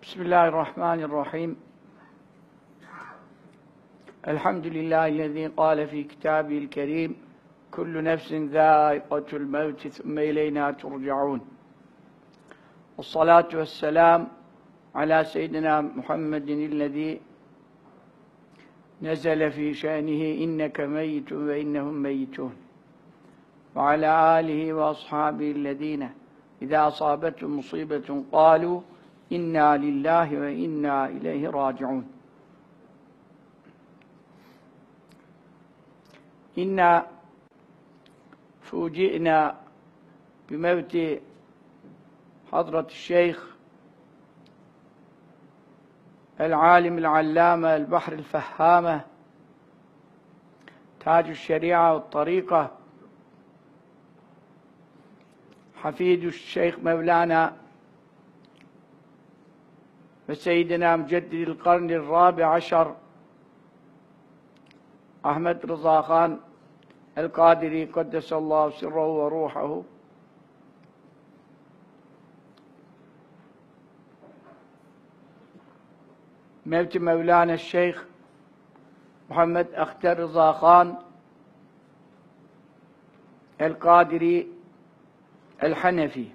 بسم الله الرحمن الرحيم. الحمد لله الذي قال في كتابه الكريم: كل نفس ذائقة الموت ثم إلينا ترجعون. والصلاة والسلام على سيدنا محمد الذي نزل في شأنه إنك ميت وإنهم ميتون، وعلى آله وأصحابه الذين إذا أصابتهم مصيبة قالوا إنا لله وإنا إليه راجعون. إنا فوجئنا بموت حضرة الشيخ العالم العلامة البحر الفهامة تاج الشريعة والطريقة، حفيد الشيخ مولانا وسيدنا مجدد القرن الرابع عشر أحمد رضا خان القادري قدس الله سره وروحه. موت مولانا الشيخ محمد أختر رضا خان القادري الحنفي،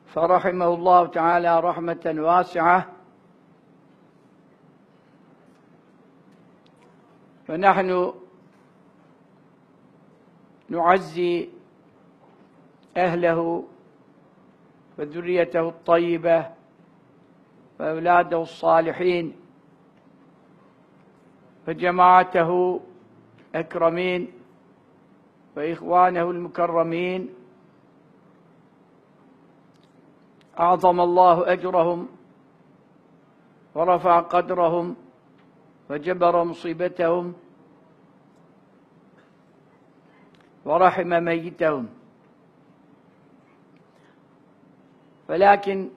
فرحمه الله تعالى رحمة واسعة. فنحن نعزي أهله وذريته الطيبة وأولاده الصالحين وجماعته أكرمين وإخوانه المكرمين، أعظم الله أجرهم ورفع قدرهم وجبر مصيبتهم ورحم ميتهم. ولكن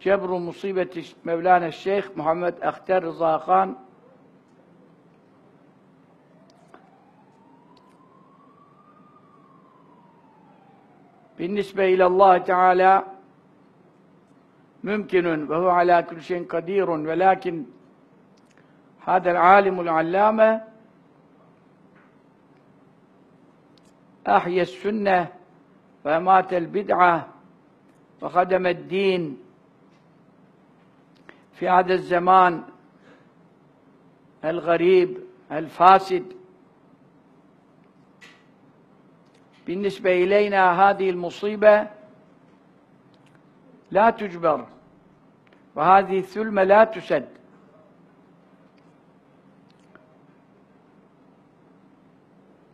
جبر مصيبة مولانا الشيخ محمد أختر رضا خان بالنسبة إلى الله تعالى ممكن، وهو على كل شيء قدير. ولكن هذا العالم العلامة أحيا السنة وأمات البدعة وخدم الدين في هذا الزمان الغريب الفاسد. بالنسبة إلينا هذه المصيبة لا تجبر، وهذه الثلمة لا تسد.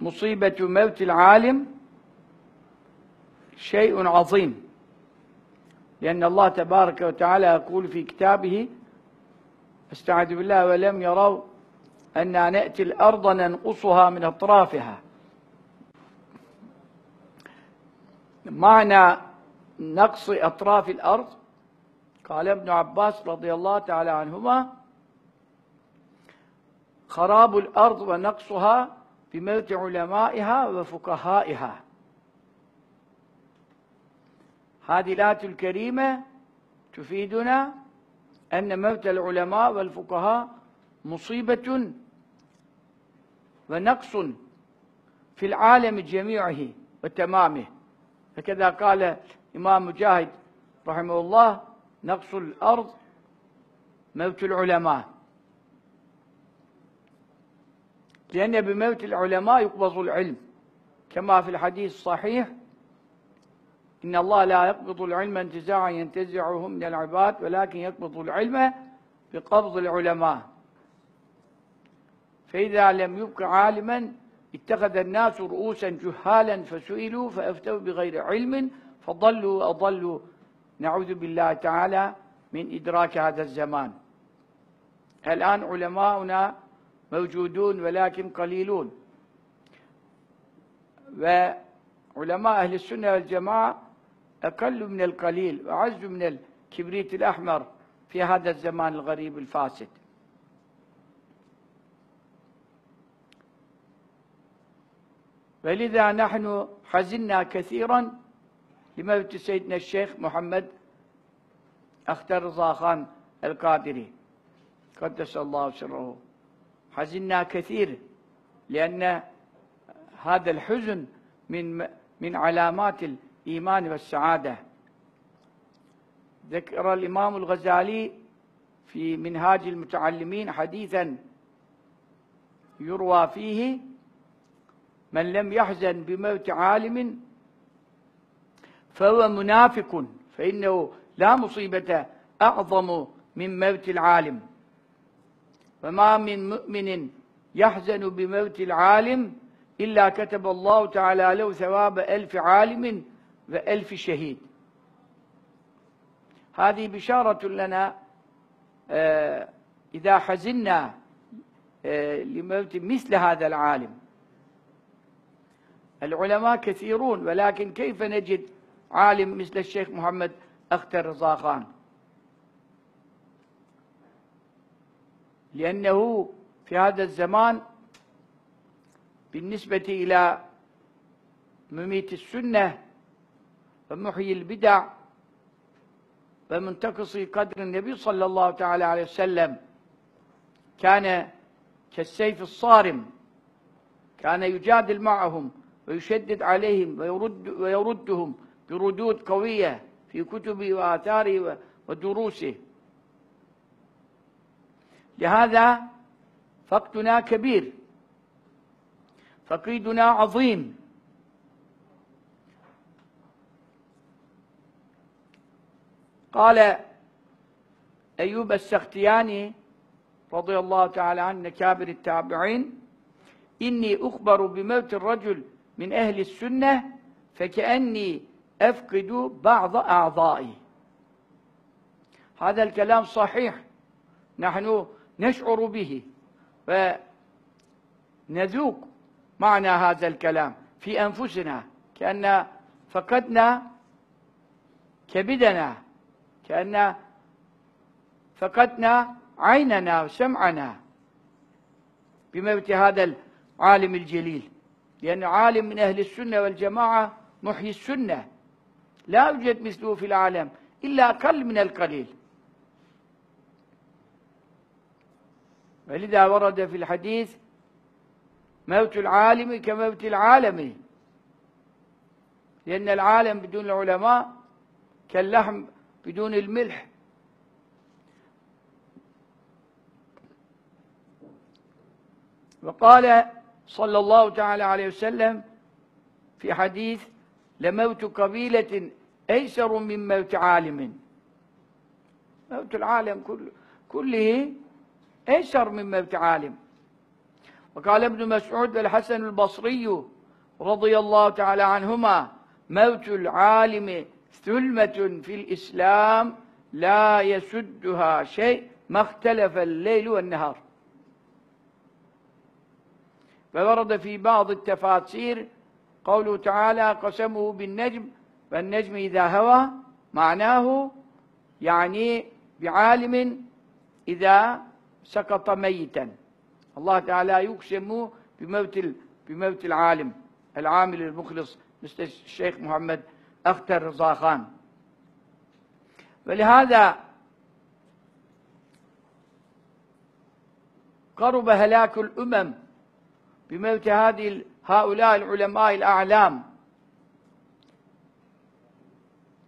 مصيبة موت العالم شيء عظيم، لأن الله تبارك وتعالى يقول في كتابه: استعذ بالله: ولم يروا أنا نأتي الأرض ننقصها من أطرافها. معنى نقص أطراف الأرض، قال ابن عباس رضي الله تعالى عنهما: خراب الأرض ونقصها بموت علمائها وفقهائها. هذه الآية الكريمة تفيدنا أن موت العلماء والفقهاء مصيبة ونقص في العالم جميعه وتمامه. هكذا قال الإمام مجاهد رحمه الله: نقص الأرض موت العلماء، لأن بموت العلماء يقبض العلم، كما في الحديث الصحيح: إن الله لا يقبض العلم انتزاعا ينتزعه من العباد، ولكن يقبض العلم بقبض العلماء. فإذا لم يبق عالما اتخذ الناس رؤوسا جهالا فسئلوا فأفتوا بغير علم فضلوا وأضلوا. نعوذ بالله تعالى من إدراك هذا الزمان. الآن علماؤنا موجودون ولكن قليلون، وعلماء أهل السنة والجماعة أقل من القليل وأعز من الكبريت الأحمر في هذا الزمان الغريب الفاسد. ولذا نحن حزنا كثيرا لموت سيدنا الشيخ محمد أختر رضا خان القادري قدس الله سره. حزنا كثير لأن هذا الحزن من علامات الإيمان والسعادة. ذكر الإمام الغزالي في منهاج المتعلمين حديثا يروى فيه: من لم يحزن بموت عالم فهو منافق، فإنه لا مصيبة أعظم من موت العالم، وما من مؤمن يحزن بموت العالم إلا كتب الله تعالى له ثواب 1000 عالم و1000 شهيد. هذه بشارة لنا إذا حزنا لموت مثل هذا العالم. العلماء كثيرون، ولكن كيف نجد عالم مثل الشيخ محمد أختر رضا خان؟ لأنه في هذا الزمان بالنسبة إلى مميت السنة ومحيي البدع ومنتقصي قدر النبي صلى الله تعالى عليه وسلم كان كالسيف الصارم، كان يجادل معهم ويشدد عليهم ويردهم بردود قوية في كتبه وآثاره ودروسه. لهذا فقدنا كبير، فقيدنا عظيم. قال أيوب السختياني رضي الله تعالى عنه كابر التابعين: إني أخبر بموت الرجل من أهل السنة فكأني أفقد بعض أعضائي. هذا الكلام صحيح، نحن نشعر به ونذوق معنى هذا الكلام في أنفسنا، كأن فقدنا كبدنا، كأن فقدنا عيننا وسمعنا بموت هذا العالم الجليل. لأن عالم من أهل السنة والجماعة محيي السنة لا يوجد مثله في العالم إلا أقل من القليل. ولذا ورد في الحديث: موت العالم كموت العالم، لأن العالم بدون العلماء كاللحم بدون الملح. وقال صلى الله تعالى عليه وسلم في حديث: لموت قبيلة أيسر من موت عالم. موت العالم كله أيسر من موت عالم. وقال ابن مسعود والحسن البصري رضي الله تعالى عنهما: موت العالم ثلمة في الإسلام لا يسدها شيء ما اختلف الليل والنهار. فورد في بعض التفاسير قوله تعالى: قسمه بالنجم والنجم إذا هوى، معناه يعني بعالم إذا سقط ميتا. الله تعالى يقسم بموت العالم العامل المخلص مثل الشيخ محمد أختر رضا خان. ولهذا قرب هلاك الأمم بموت هؤلاء العلماء الأعلام،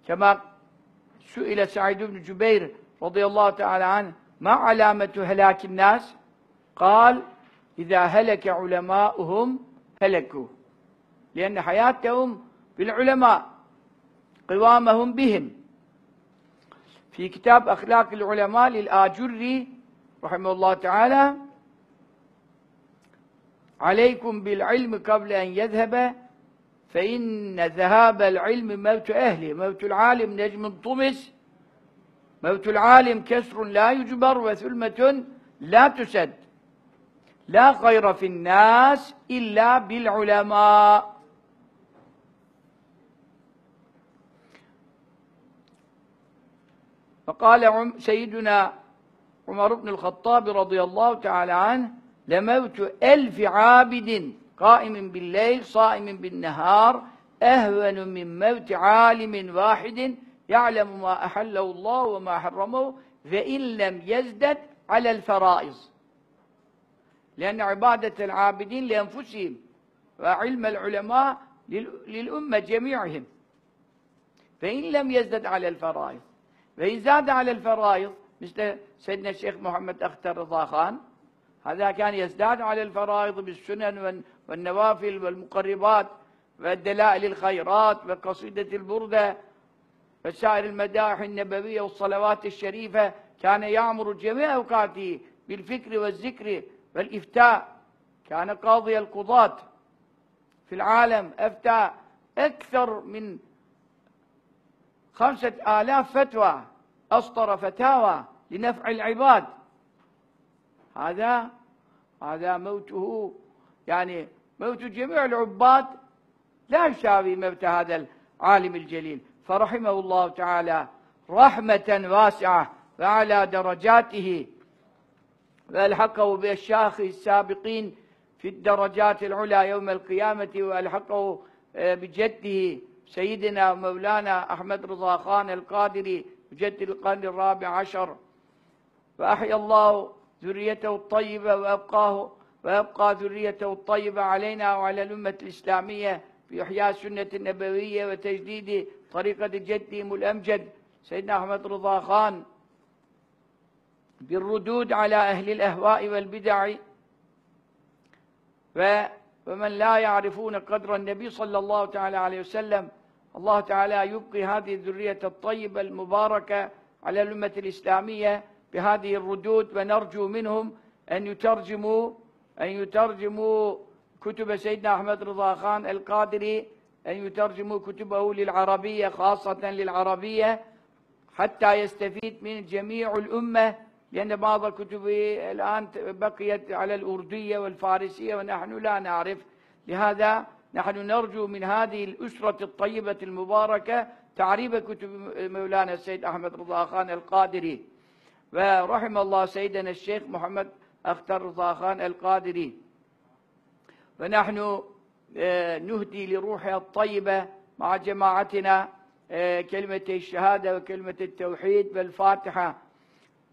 كما سئل سعيد بن جبير رضي الله تعالى عنه: ما علامة هلاك الناس؟ قال: إذا هلك علماؤهم هلكوا، لأن حياتهم بالعلماء، قوامهم بهم. في كتاب أخلاق العلماء للآجري رحمه الله تعالى: عليكم بالعلم قبل أن يذهب، فإن ذهاب العلم موت أهله. موت العالم نجم طمس، موت العالم كسر لا يجبر، وثلمة لا تسد. لا خير في الناس إلا بالعلماء. فقال سيدنا عمر بن الخطاب رضي الله تعالى عنه: لموت 1000 عابد قائم بالليل صائم بالنهار أهون من موت عالم واحد يعلم ما أحله الله وما حرمه فإن لم يزدد على الفرائض. لأن عبادة العابدين لأنفسهم وعلم العلماء للأمة جميعهم، فإن لم يزدد على الفرائض. فإن زاد على الفرائض مثل سيدنا الشيخ محمد أختر رضا خان، هذا كان يزداد على الفرائض بالسنن والنوافل والمقربات والدلائل الخيرات وقصيدة البردة وسائر المداح النبوية والصلوات الشريفة. كان يعمر جميع أوقاته بالفكر والذكر والإفتاء. كان قاضي القضاة في العالم، أفتى أكثر من 5000 فتوى، أصدر فتاوى لنفع العباد. هذا موته، يعني موت جميع العباد لا يساوي موت هذا العالم الجليل. فرحمه الله تعالى رحمة واسعة وعلى درجاته، وألحقه بالشيخ السابقين في الدرجات العلى يوم القيامة، وألحقه بجده سيدنا مولانا أحمد رضا خان القادري مجدد القرن الرابع عشر. وأحيا الله ذريته الطيبة وأبقى ذريته الطيبة علينا وعلى الأمة الإسلامية في إحياء السنة النبوية وتجديد طريقة جدهم الأمجد سيدنا أحمد رضا خان بالردود على أهل الأهواء والبدع ومن لا يعرفون قدر النبي صلى الله تعالى عليه وسلم. الله تعالى يبقي هذه الذرية الطيبة المباركة على الأمة الإسلامية بهذه الردود، ونرجو منهم أن يترجموا كتب سيدنا أحمد رضا خان القادري، أن يترجموا كتبه للعربية، خاصة للعربية، حتى يستفيد من جميع الأمة، لأن بعض كتبه الآن بقيت على الأردية والفارسية ونحن لا نعرف. لهذا نحن نرجو من هذه الأسرة الطيبة المباركة تعريب كتب مولانا السيد أحمد رضا خان القادري. ورحم الله سيدنا الشيخ محمد أختر رضا خان القادري. ونحن نهدي لروحه الطيبة مع جماعتنا كلمة الشهادة وكلمة التوحيد والفاتحة.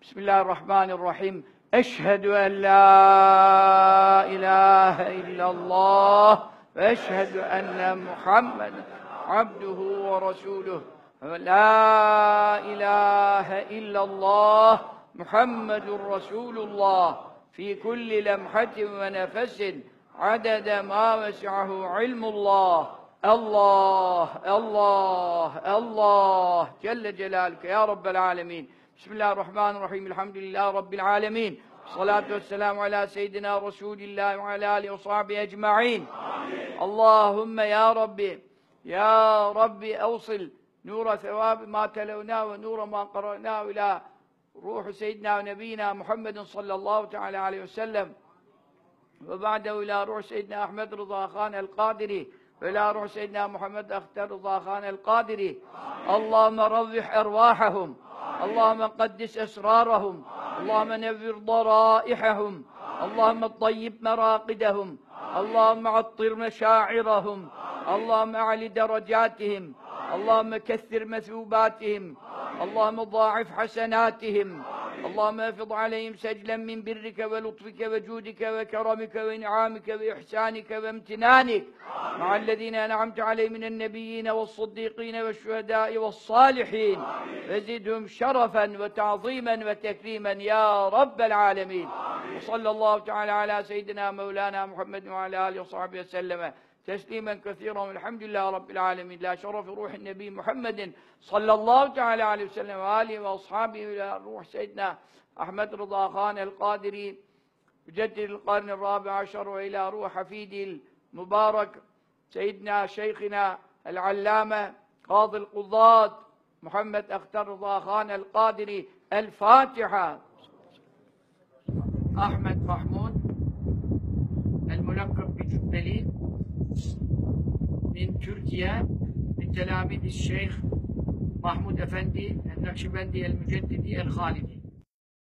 بسم الله الرحمن الرحيم. أشهد أن لا إله إلا الله وأشهد أن محمدا عبده ورسوله. لا إله إلا الله محمد رسول الله في كل لمحة ونفس عدد ما وسعه علم الله. الله الله الله جل جلالك يا رب العالمين. بسم الله الرحمن الرحيم. الحمد لله رب العالمين، الصلاة والسلام على سيدنا رسول الله وعلى آله وصحبه أجمعين. آمين. اللهم يا ربي أوصل نور ثواب ما تلوناه ونور ما قرأناه إلى روح سيدنا ونبينا محمد صلى الله تعالى عليه وسلم، وبعده إلى روح سيدنا أحمد رضا خان القادري، وإلى روح سيدنا محمد أختر رضا خان القادري. اللهم روح أرواحهم، اللهم قدس أسرارهم، اللهم نور ضرائحهم، اللهم طيب مراقدهم، اللهم عطر مشاعرهم، اللهم أعل درجاتهم، اللهم كثر مثوباتهم، اللهم ضاعف حسناتهم، اللهم افض عليهم سجلا من برك ولطفك وجودك وكرمك وإنعامك وإحسانك وامتنانك مع الذين أنعمت عليهم من النبيين والصديقين والشهداء والصالحين، وزدهم شرفا وتعظيما وتكريما يا رب العالمين. وصلى الله تعالى على سيدنا مولانا محمد وعلى آله وصحبه وسلم تسليما كثيرا، والحمد لله رب العالمين. لا شرف روح النبي محمد صلى الله تعالى عليه وسلم وآله وأصحابه إلى روح سيدنا أحمد رضا خان القادري مجدد القرن الرابع عشر، وإلى روح حفيده المبارك سيدنا شيخنا العلامة قاضي القضاة محمد أختر رضا خان القادري. الفاتحة. أحمد محمود الملقب بجبلي من تركيا، من تلاميذ الشيخ محمود أفندي النقشبندي المجددي الخالدي.